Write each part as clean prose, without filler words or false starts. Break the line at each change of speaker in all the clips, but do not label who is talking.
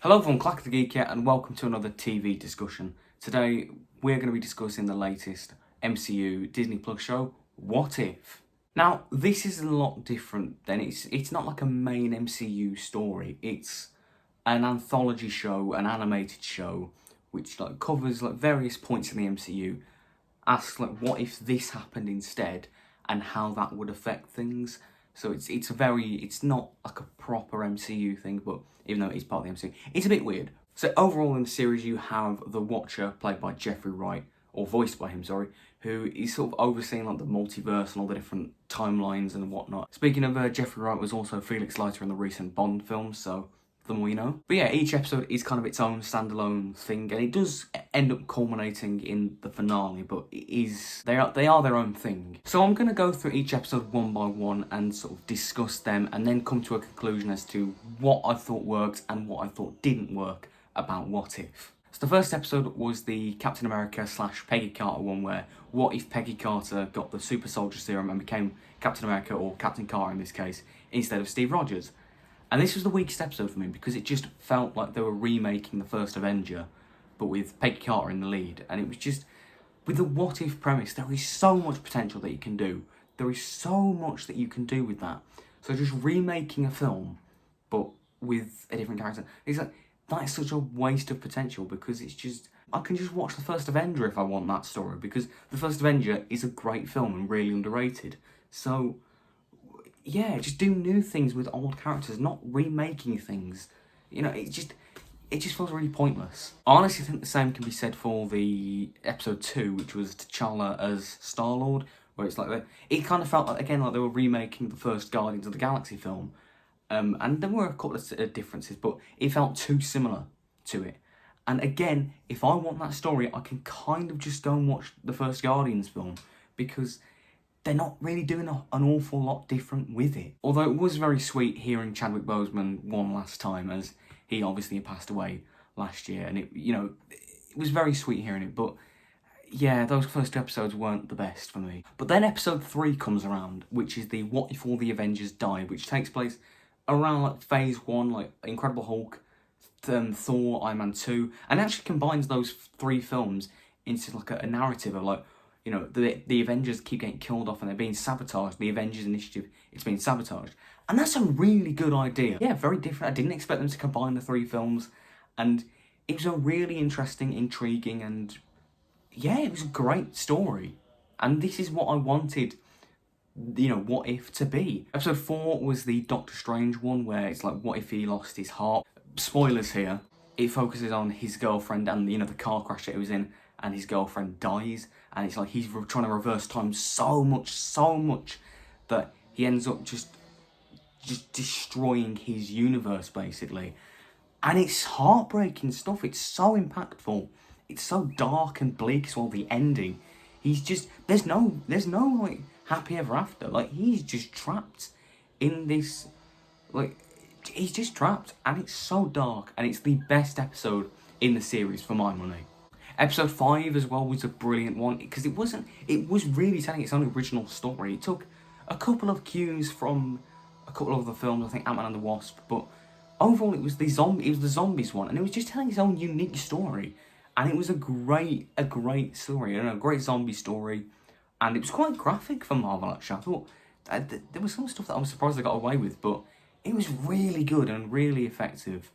Hello everyone, Clack the Geek here, and welcome to another TV discussion. Today we're going to be discussing the latest MCU Disney Plus show, What If? Now, this is a lot different than it's not like a main MCU story. It's an anthology show, an animated show, which covers various points in the MCU, asks what if this happened instead and how that would affect things. So it's not like a proper MCU thing, but even though it is part of the MCU, it's a bit weird. So overall in the series you have the Watcher, played by Jeffrey Wright, or voiced by him, sorry, who is sort of overseeing the multiverse and all the different timelines and whatnot. Speaking of Jeffrey Wright, was also Felix Leiter in the recent Bond films, so the more you know. But yeah, each episode is kind of its own standalone thing, and it does end up culminating in the finale, but they are their own thing. So I'm going to go through each episode one by one and sort of discuss them, and then come to a conclusion as to what I thought worked and what I thought didn't work about What If. So the first episode was the Captain America / Peggy Carter one, where what if Peggy Carter got the super soldier serum and became Captain America, or Captain Carter in this case, instead of Steve Rogers. And this was the weakest episode for me because it just felt like they were remaking the first Avenger, but with Peggy Carter in the lead. And it was just, with the what if premise, there is so much potential that you can do. There is so much that you can do with that. So just remaking a film, but with a different character, it's that's such a waste of potential, because it's just, I can just watch the first Avenger if I want that story, because the first Avenger is a great film and really underrated. So yeah, just do new things with old characters, not remaking things. You know, it just feels really pointless. I honestly think the same can be said for the episode 2, which was T'Challa as Starlord, where it's it kind of felt like they were remaking the first Guardians of the Galaxy film. And there were a couple of differences, but it felt too similar to it. And again, if I want that story, I can kind of just go and watch the first Guardians film, because they're not really doing an awful lot different with it. Although it was very sweet hearing Chadwick Boseman one last time, as he obviously passed away last year, and it was very sweet hearing it, but yeah, those first 2 episodes weren't the best for me. But then episode 3 comes around, which is the What If All the Avengers Die, which takes place around phase 1, Incredible Hulk, Thor, Iron Man 2, and actually combines those 3 films into a narrative of the Avengers keep getting killed off and they're being sabotaged. The Avengers Initiative is being sabotaged. And that's a really good idea. Yeah, very different. I didn't expect them to combine the 3 films. And it was a really interesting, intriguing, and yeah, it was a great story. And this is what I wanted, What If to be. Episode 4 was the Doctor Strange one, where it's what if he lost his heart? Spoilers here. It focuses on his girlfriend and, the car crash that he was in, and his girlfriend dies, and it's he's trying to reverse time so much that he ends up just destroying his universe, basically. And it's heartbreaking stuff. It's so impactful. It's so dark and bleak as well, the ending. He's just, there's no happy ever after. He's just trapped in this, he's just trapped, and it's so dark, and it's the best episode in the series for my money. Episode 5 as well was a brilliant one, because it was really telling its own original story. It took a couple of cues from a couple of other films, I think Ant-Man and the Wasp, but overall it was the zombies one, and it was just telling its own unique story. And it was a great story, a great zombie story, and it was quite graphic for Marvel, actually. I thought there was some stuff that I was surprised they got away with, but it was really good and really effective.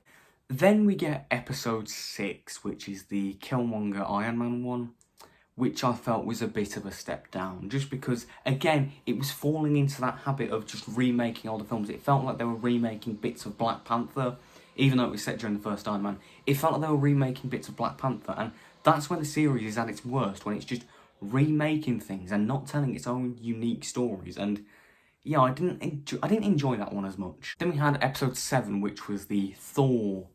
Then we get episode 6, which is the Killmonger Iron Man one, which I felt was a bit of a step down, just because, again, it was falling into that habit of just remaking older films. It felt like they were remaking bits of Black Panther, even though it was set during the first Iron Man. It felt like they were remaking bits of Black Panther, and that's when the series is at its worst, when it's just remaking things and not telling its own unique stories. And yeah, I didn't enjoy that one as much. Then we had episode 7, which was the Thor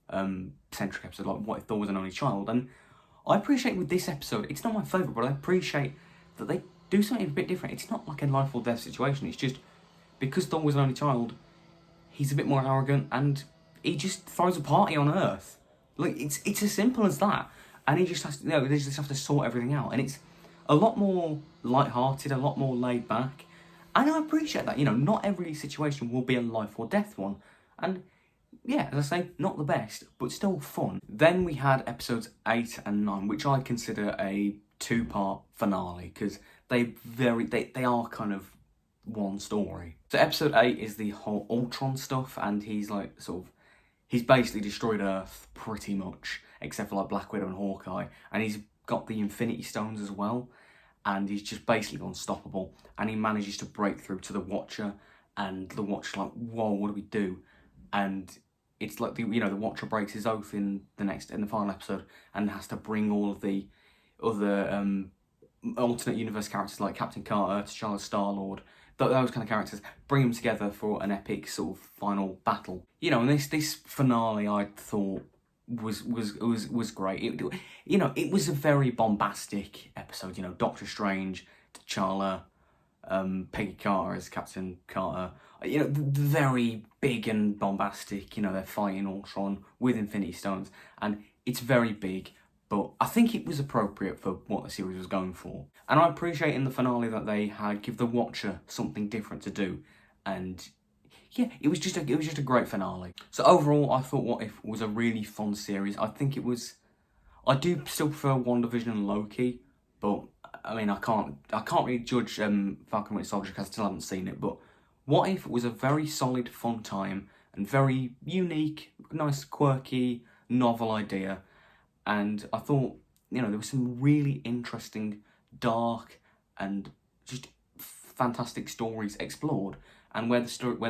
centric episode, what if Thor was an only child. And I appreciate with this episode, it's not my favourite, but I appreciate that they do something a bit different. It's not like a life or death situation. It's just, because Thor was an only child, he's a bit more arrogant, and he just throws a party on Earth. It's as simple as that. And he just has to, they just have to sort everything out. And it's a lot more light-hearted, a lot more laid back. And I appreciate that, not every situation will be a life or death one. And yeah, as I say, not the best, but still fun. Then we had episodes 8 and 9, which I consider a two-part finale, because they are kind of one story. So episode 8 is the whole Ultron stuff, and he's like he's basically destroyed Earth pretty much, except for like Black Widow and Hawkeye, and he's got the Infinity Stones as well, and he's just basically unstoppable, and he manages to break through to the Watcher, and the Watcher's like, whoa, what do we do? And it's like the Watcher breaks his oath in the final episode, and has to bring all of the other alternate universe characters like Captain Carter, T'Challa, Starlord, those kind of characters, bring them together for an epic sort of final battle. And this finale I thought was great. It was a very bombastic episode. Doctor Strange, T'Challa, Peggy Carter as Captain Carter. Very big and bombastic. They're fighting Ultron with Infinity Stones, and it's very big. But I think it was appropriate for what the series was going for. And I appreciate in the finale that they had give the Watcher something different to do. And yeah, it was just a great finale. So overall, I thought What If was a really fun series. I do still prefer WandaVision and Loki, but I mean, I can't really judge Falcon and Winter Soldier because I still haven't seen it. But What If was a very solid, fun time and very unique, nice, quirky, novel idea. And I thought, there was some really interesting, dark, and just fantastic stories explored. And where the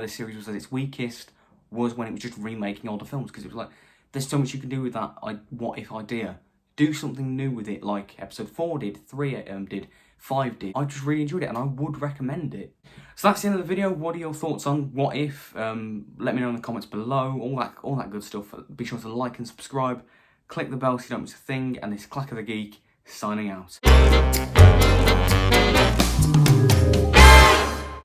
series was at its weakest was when it was just remaking older films, because it was like, there's so much you can do with that what if idea. Do something new with it, like episode 4 did, 3 did, 5 did. I just really enjoyed it, and I would recommend it. So that's the end of the video. What are your thoughts on What If? Let me know in the comments below. All that good stuff. Be sure to like and subscribe. Click the bell so you don't miss a thing, and this Clack of the Geek signing out.